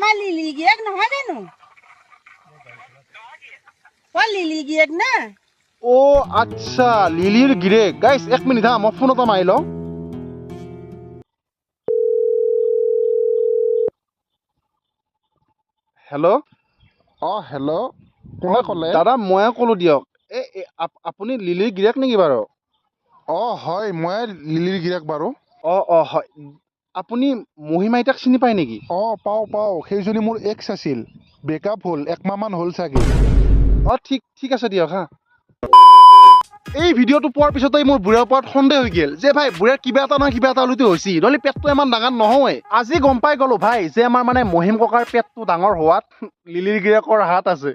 আমাৰ লিলি গিয়েক নহয় জানো লিলি গিয়েক না ও আচ্ছা লিলিৰ গিৰেক গাইছ এক মিনিট হা মই ফোন এটা মাৰি লওঁ হেল্ল' হেল্ল' কোনে ক'লে দাদা ময়ে ক'লো দিয়ক আপুনি লিলিৰ গিৰেক নেকি বাৰু হয় মই লিলিৰ গিৰাক বাৰু হয় আপুনি মহিমা আইতাক চিনি পায় নেকি পাওঁ সেইজনী মোৰ এক্স আছিল ব্ৰেকআপ হ'ল একমাহমান হ'ল চাগে ঠিক আছে দিয়ক হা এই ভিডিঅ'টো পোৱাৰ পিছতেই মোৰ বুঢ়াৰ ওপৰত সন্দেহ হৈ গ'ল যে ভাই বুঢ়াৰ কিবা এটা নহয় কিবা এটা হ'লেতো হৈছে নহ'লে পেটটো ইমান ডাঙৰ নহয় আজি গম পাই গ'লো ভাই যে আমাৰ মানে মহিম ককাৰ পেটটো ডাঙৰ হোৱাত লিলিৰ গিৰেকৰ হাত আছে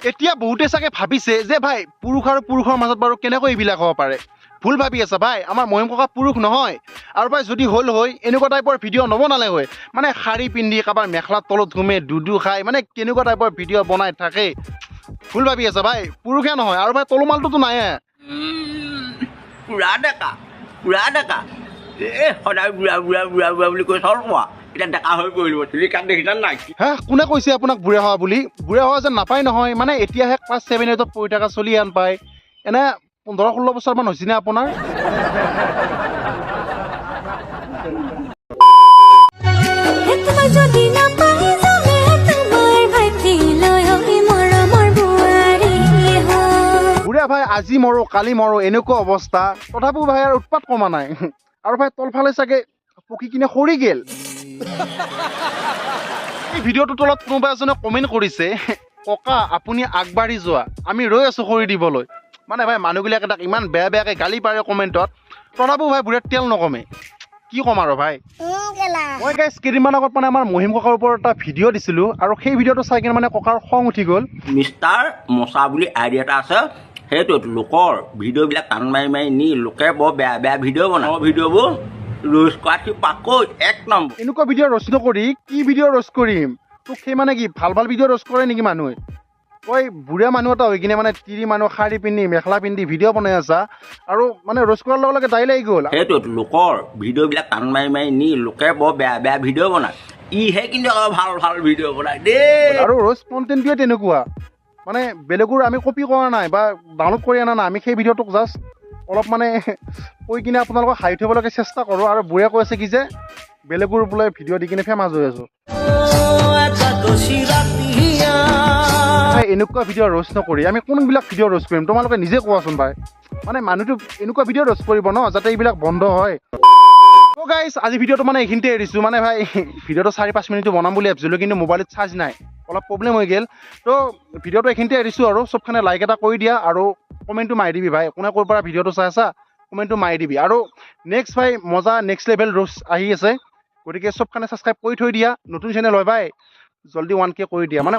এতিয়া বহুতে চাগে ভাবিছে যে ভাই পুৰুষ আৰু পুৰুষৰ মাজত বাৰু কেনেকৈ এইবিলাক হ'ব পাৰে ভুল ভাবি আছে ভাই আমাৰ মহিম ককা পুৰুষ নহয় আৰু ভাই যদি হ'ল হয় এনেকুৱা টাইপৰ ভিডিঅ' নবনালে হয় মানে শাৰী পিন্ধি কাৰোবাৰ মেখেলাৰ তলত ঘুমে দুধু খাই মানে কেনেকুৱা টাইপৰ ভিডিঅ' বনাই থাকে ভুল ভাবি আছে ভাই পুৰুষে নহয় আৰু ভাই তলমালটোতো নাইয়ে পুৰা ডেকা সদায় বুঢ়া বুলি কৈ চলোৱা এতিয়া ডেকা হৈ পৰিব তুমি কাম দেখিছা নাই হা কোনে কৈছে আপোনাক বুঢ়া হোৱা বুলি বুঢ়া হোৱা যেন নাপায় নহয় মানে এতিয়াহে ক্লাছ 7-8 পঢ়ি থকা চলি আন পায় এনে 15-16 বছৰমান হৈছেনে আপোনাৰ বুঢ়া ভাই আজি মৰো কালি মৰো এনেকুৱা অৱস্থা তথাপিও ভাই আৰু উৎপাত কমা নাই আৰু ভাই তলফালে চাগে পকি কিনে সৰি গেল এই ভিডিঅ'টোৰ তলত কোনোবা এজনে কমেণ্ট কৰিছে ককা আপুনি আগবাঢ়ি যোৱা আমি ৰৈ আছো খৰি দিবলৈ মানে ভাই মানুহবিলাকে তাক ইমান বেয়াকৈ গালি পাৰে কমেণ্টত তথাপিও ভাই বুঢ়াৰ তেল নকমে কি ক'ম আৰু ভাই মই গাইছ কেইদিনমান আগত মানে আমাৰ মহিম ককাৰ ওপৰত এটা ভিডিঅ' দিছিলোঁ আৰু সেই ভিডিঅ'টো চাই কিনে মানে ককাৰ খং উঠি গ'ল মিষ্টাৰ মচা বুলি আইডি এটা আছে সেইটোত লোকৰ ভিডিঅ'বিলাক টান মাৰি নি লোকে বৰ বেয়া ভিডিঅ' বনায় ভিডিঅ'বোৰ ৰোজ কৰাত পাকৈ এক নম্বৰ এনেকুৱা ভিডিঅ' ৰ'ষ্ট নকৰি কি ভিডিঅ' ৰ'ষ্ট কৰিম তোক সেই মানে কি ভাল ভিডিঅ' ৰ'ষ্ট কৰে নেকি মানুহে তই বুঢ়া মানুহ এটা হৈ কিনে মানে তিৰি মানুহ শাৰী পিন্ধি মেখেলা পিন্ধি ভিডিঅ' বনাই আছা আৰু মানে ৰ'ষ্ট কৰাৰ লগে লগে দাই লাগি গ'ল সেইটোত লোকৰ ভিডিঅ'বিলাক টান মাৰি নি লোকে বৰ বেয়া ভিডিঅ' বনায় ইহে কিন্তু ভাল ভিডিঅ' বনায় দেই আৰু ৰ'ষ্ট কণ্টেণ্টটোৱে তেনেকুৱা মানে বেলেগৰ আমি কপি কৰা নাই বা ডাউনলোড কৰি অনা নাই আমি সেই ভিডিঅ'টোক জাষ্ট অলপ মানে কৈ কিনে আপোনালোকক হাঁহি উঠিবলৈকে চেষ্টা কৰোঁ আৰু বুঢ়াই কৈ আছে কি যে বেলেগৰ বোলে ভিডিঅ' দি কিনে ফেমাছ হৈ আছোঁ এনেকুৱা ভিডিঅ' ৰ'ষ্ট নকৰি আমি কোনবিলাক ভিডিঅ' ৰ'ষ্ট কৰিম তোমালোকে নিজে কোৱাচোন ভাই মানে মানুহটো এনেকুৱা ভিডিঅ' ৰ'ষ্ট কৰিব ন যাতে এইবিলাক বন্ধ হয় ত' গাইছ আজি ভিডিঅ'টো মানে এইখিনিতে এৰিছোঁ মানে ভাই ভিডিঅ'টো 4-5 মিনিটটো বনাম বুলি ভাবিছিলোঁ কিন্তু মোবাইলত চাৰ্জ নাই অলপ প্ৰব্লেম হৈ গ'ল ত' ভিডিঅ'টো এইখিনিতে এৰিছোঁ আৰু চবখানে লাইক এটা কৰি দিয়া আৰু কমেণ্টটো মাৰি দিবি ভাই কোনে ক'ৰ পৰা ভিডিঅ'টো চাই আছা কমেণ্টটো মাৰি দিবি আৰু নেক্সট ভাই মজা নেক্সট লেভেল ৰ'ষ্ট আহি আছে গতিকে চবখানে ছাবস্ক্ৰাইব কৰি থৈ দিয়া নতুন চেনেল হয় ভাই জল্দি 1K কৰি দিয়া মানে